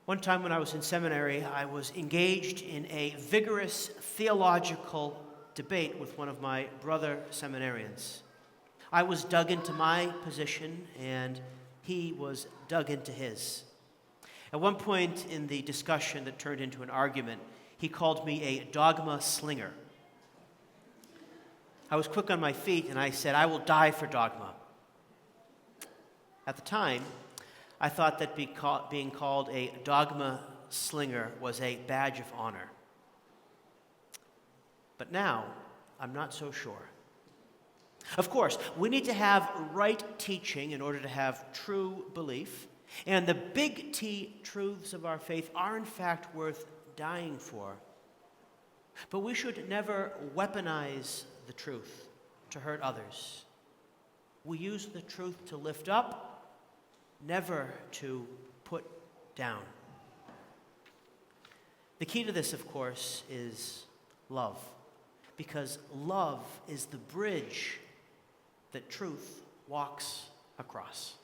One time when I was in seminary, I was engaged in a vigorous theological debate with one of my brother seminarians. I was dug into my position, and he was dug into his. At one point in the discussion that turned into an argument, he called me a dogma slinger. I was quick on my feet, and I said, "I will die for dogma." At the time, I thought that being called a dogma slinger was a badge of honor. But now, I'm not so sure. Of course, we need to have right teaching in order to have true belief, and the big T truths of our faith are in fact worth dying for. But we should never weaponize the truth to hurt others. We use the truth to lift up, never to put down. The key to this, of course, is love, because love is the bridge that truth walks across.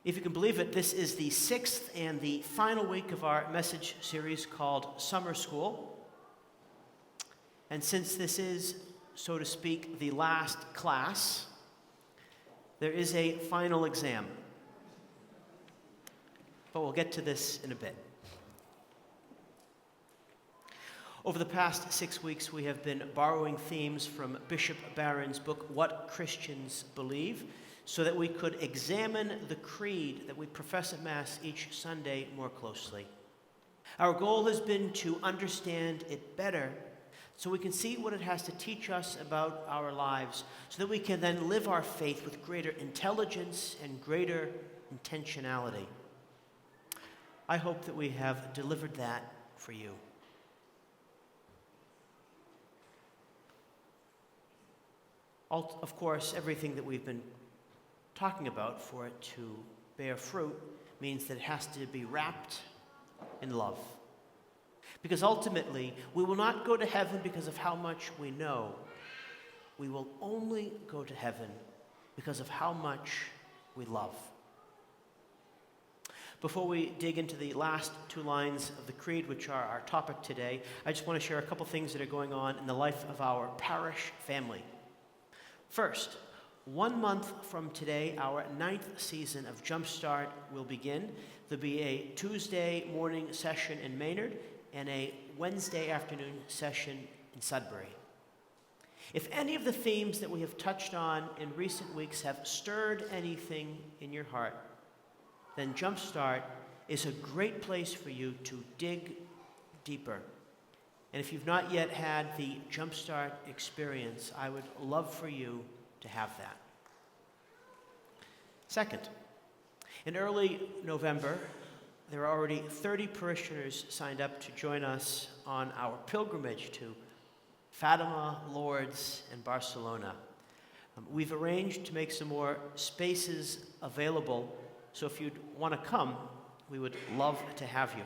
If you can believe it, this is the 6th and the final week of our message series called Summer School. And since this is, so to speak, the last class, there is a final exam. But we'll get to this in a bit. Over the past 6 weeks, we have been borrowing themes from Bishop Barron's book, What Christians Believe, so that we could examine the creed that we profess at Mass each Sunday more closely. Our goal has been to understand it better so we can see what it has to teach us about our lives, so that we can then live our faith with greater intelligence and greater intentionality. I hope that we have delivered that for you. Of course, everything that we've been talking about, for it to bear fruit, means that it has to be wrapped in love. Because ultimately, we will not go to heaven because of how much we know. We will only go to heaven because of how much we love. Before we dig into the last 2 lines of the Creed, which are our topic today, I just want to share a couple things that are going on in the life of our parish family. First, 1 month from today, our 9th season of Jumpstart will begin. There'll be a Tuesday morning session in Maynard and a Wednesday afternoon session in Sudbury. If any of the themes that we have touched on in recent weeks have stirred anything in your heart, then Jumpstart is a great place for you to dig deeper. And if you've not yet had the Jumpstart experience, I would love for you to have that. Second, in early November, there are already 30 parishioners signed up to join us on our pilgrimage to Fatima, Lourdes, and Barcelona. We've arranged to make some more spaces available, so if you'd want to come, we would love to have you.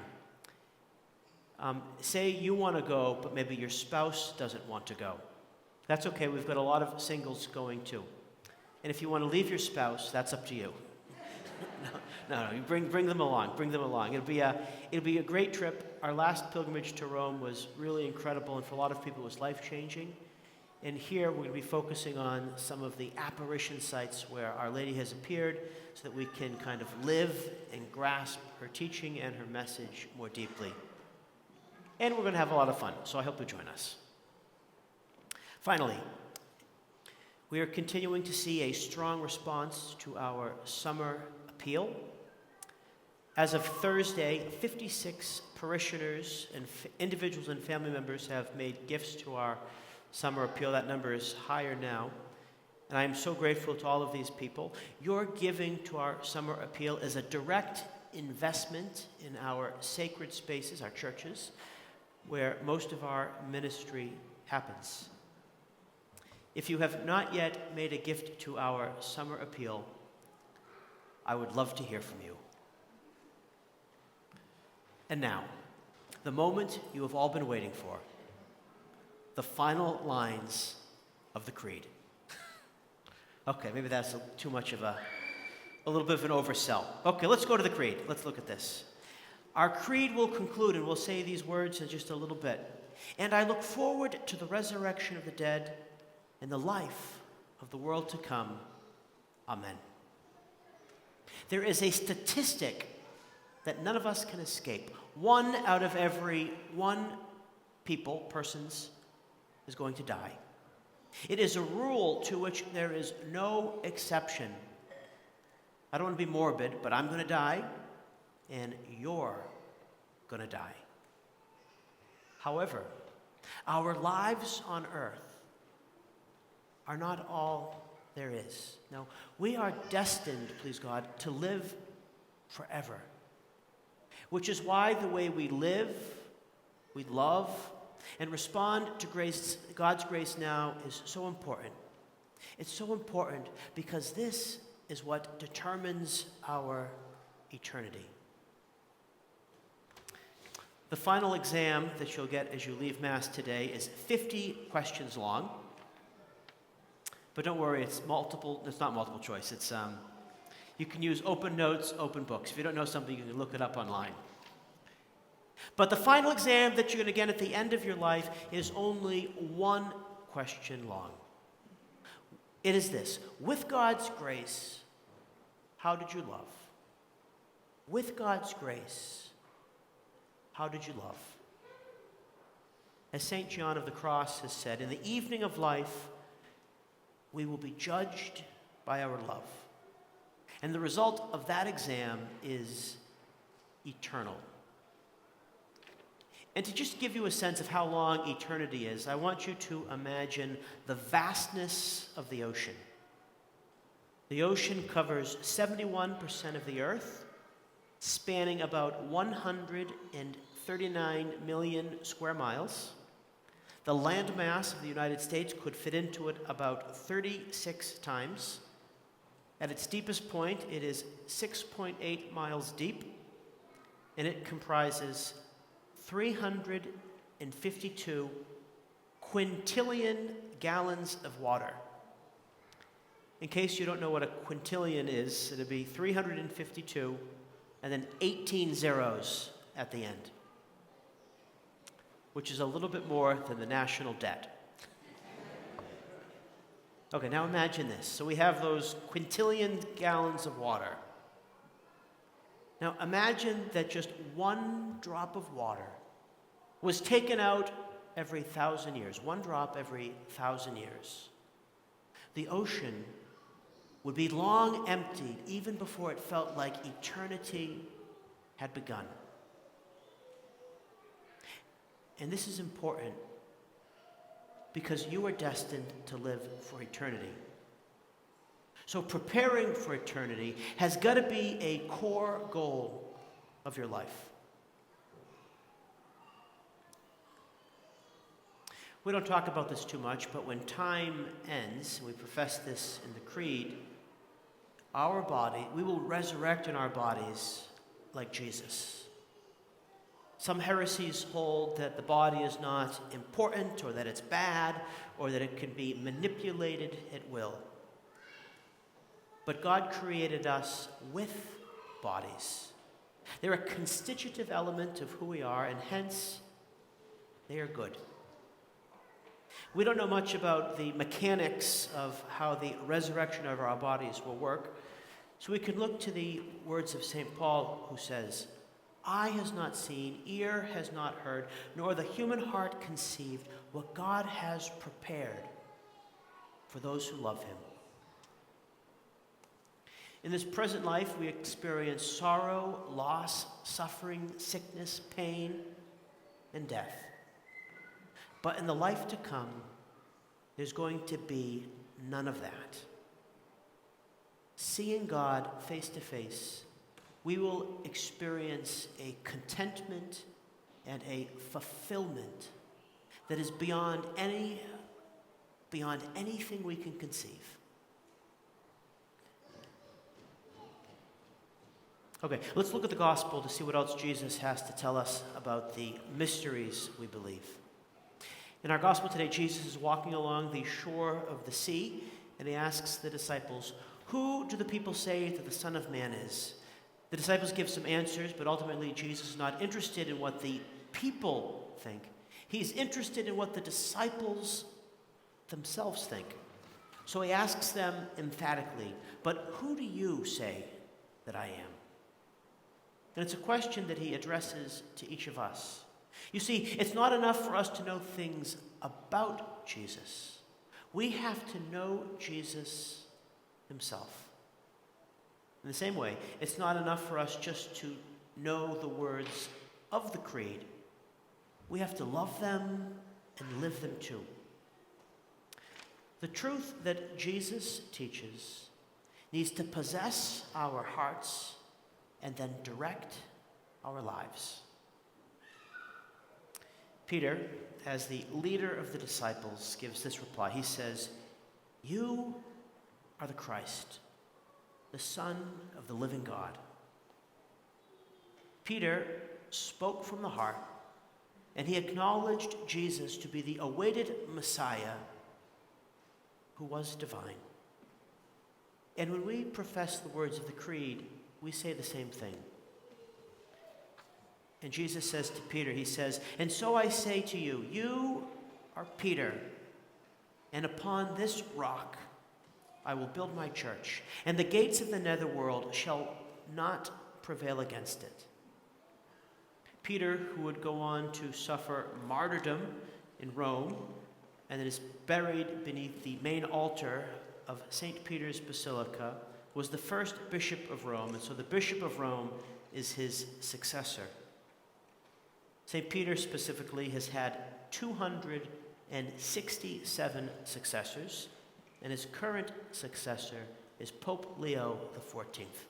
Say you want to go, but maybe your spouse doesn't want to go. That's okay, we've got a lot of singles going too. And if you want to leave your spouse, that's up to you. No, you bring them along. It'll be a great trip. Our last pilgrimage to Rome was really incredible, and for a lot of people it was life-changing. And here we're going to be focusing on some of the apparition sites where Our Lady has appeared, so that we can kind of live and grasp her teaching and her message more deeply. And we're going to have a lot of fun, so I hope you join us. Finally, we are continuing to see a strong response to our summer appeal. As of Thursday, 56 parishioners and individuals and family members have made gifts to our summer appeal. That number is higher now. And I am so grateful to all of these people. Your giving to our summer appeal is a direct investment in our sacred spaces, our churches, where most of our ministry happens. If you have not yet made a gift to our summer appeal, I would love to hear from you. And now, the moment you have all been waiting for, the final lines of the Creed. Okay, maybe that's too much of a a little bit of an oversell. Okay, let's go to the creed. Let's look at this. Our creed will conclude, and we'll say these words in just a little bit. And I look forward to the resurrection of the dead and the life of the world to come. Amen. There is a statistic that none of us can escape. 1 out of every 1 persons, is going to die. It is a rule to which there is no exception. I don't want to be morbid, but I'm going to die, and you're going to die. However, our lives on earth are not all there is. No, we are destined, please God, to live forever. Which is why the way we live, we love, and respond to grace, God's grace now is so important. It's so important because this is what determines our eternity. The final exam that you'll get as you leave Mass today is 50 questions long. But don't worry, it's not multiple choice. It's you can use open notes, open books. If you don't know something, you can look it up online. But the final exam that you're going to get at the end of your life is only 1 question long. It is this: with God's grace, how did you love? With God's grace, how did you love? As St. John of the Cross has said, in the evening of life, we will be judged by our love. And the result of that exam is eternal. And to just give you a sense of how long eternity is, I want you to imagine the vastness of the ocean. The ocean covers 71% of the earth, spanning about 139 million square miles. The landmass of the United States could fit into it about 36 times. At its deepest point, it is 6.8 miles deep, and it comprises 352 quintillion gallons of water. In case you don't know what a quintillion is, it'll be 352 and then 18 zeros at the end, which is a little bit more than the national debt. Okay, now imagine this. So we have those quintillion gallons of water. Now imagine that just 1 drop of water was taken out every 1,000 years. 1 drop every 1,000 years. The ocean would be long emptied even before it felt like eternity had begun. And this is important because you are destined to live for eternity. So preparing for eternity has got to be a core goal of your life. We don't talk about this too much, but when time ends, we profess this in the Creed, we will resurrect in our bodies like Jesus. Some heresies hold that the body is not important, or that it's bad, or that it can be manipulated at will. But God created us with bodies. They're a constitutive element of who we are, and hence, they are good. We don't know much about the mechanics of how the resurrection of our bodies will work, so we can look to the words of St. Paul, who says, "Eye has not seen, ear has not heard, nor the human heart conceived what God has prepared for those who love him." In this present life, we experience sorrow, loss, suffering, sickness, pain, and death. But in the life to come, there's going to be none of that. Seeing God face to face, we will experience a contentment and a fulfillment that is beyond anything we can conceive. Okay, let's look at the gospel to see what else Jesus has to tell us about the mysteries we believe. In our gospel today, Jesus is walking along the shore of the sea, and he asks the disciples, Who do the people say that the Son of Man is? The disciples give some answers, but ultimately Jesus is not interested in what the people think. He's interested in what the disciples themselves think. So he asks them emphatically, "But who do you say that I am?" And it's a question that he addresses to each of us. You see, it's not enough for us to know things about Jesus. We have to know Jesus himself. In the same way, it's not enough for us just to know the words of the creed. We have to love them and live them too. The truth that Jesus teaches needs to possess our hearts and then direct our lives. Peter, as the leader of the disciples, gives this reply. He says, "You are the Christ, the Son of the living God." Peter spoke from the heart, and he acknowledged Jesus to be the awaited Messiah who was divine. And when we profess the words of the creed, we say the same thing. And Jesus says to Peter, he says, "And so I say to you, you are Peter, and upon this rock I will build my church, and the gates of the netherworld shall not prevail against it." Peter, who would go on to suffer martyrdom in Rome, and is buried beneath the main altar of St. Peter's Basilica, was the first bishop of Rome, and so the bishop of Rome is his successor. St. Peter specifically has had 267 successors, and his current successor is Pope Leo XIV.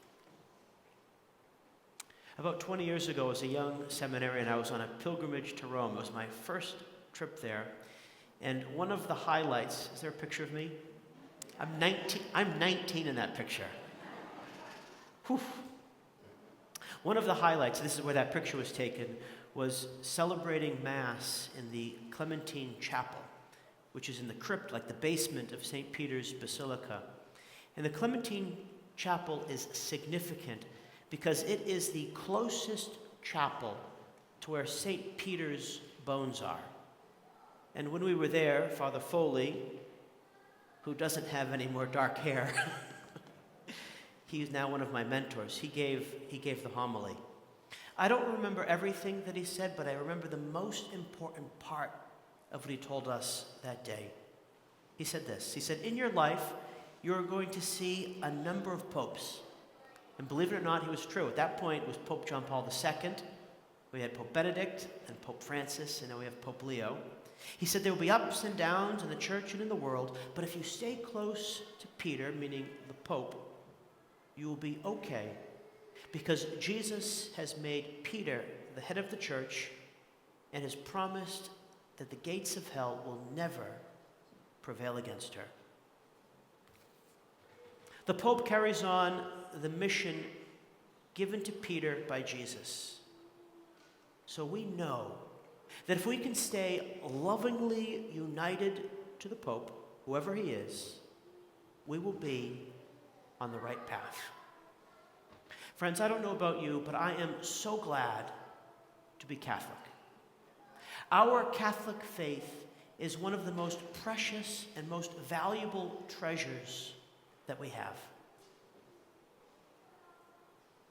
About 20 years ago, as a young seminarian, I was on a pilgrimage to Rome. It was my first trip there, and one of the highlights, is there a picture of me? I'm 19 in that picture. Whew. One of the highlights, this is where that picture was taken, was celebrating Mass in the Clementine Chapel, which is in the crypt, like the basement of St. Peter's Basilica. And the Clementine Chapel is significant because it is the closest chapel to where St. Peter's bones are. And when we were there, Father Foley, who doesn't have any more dark hair, he's now one of my mentors, he gave the homily. I don't remember everything that he said, but I remember the most important part of what he told us that day. He said this. He said, "In your life, you're going to see a number of popes." And believe it or not, he was true. At that point, it was Pope John Paul II. We had Pope Benedict and Pope Francis, and now we have Pope Leo. He said there will be ups and downs in the church and in the world, but if you stay close to Peter, meaning the Pope, you will be okay. Because Jesus has made Peter the head of the church and has promised that the gates of hell will never prevail against her. The Pope carries on the mission given to Peter by Jesus. So we know that if we can stay lovingly united to the Pope, whoever he is, we will be on the right path. Friends, I don't know about you, but I am so glad to be Catholic. Our Catholic faith is one of the most precious and most valuable treasures that we have.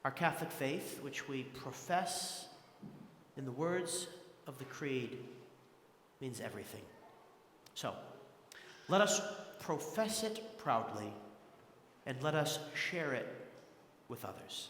Our Catholic faith, which we profess in the words of the Creed, means everything. So, let us profess it proudly, and let us share it with others.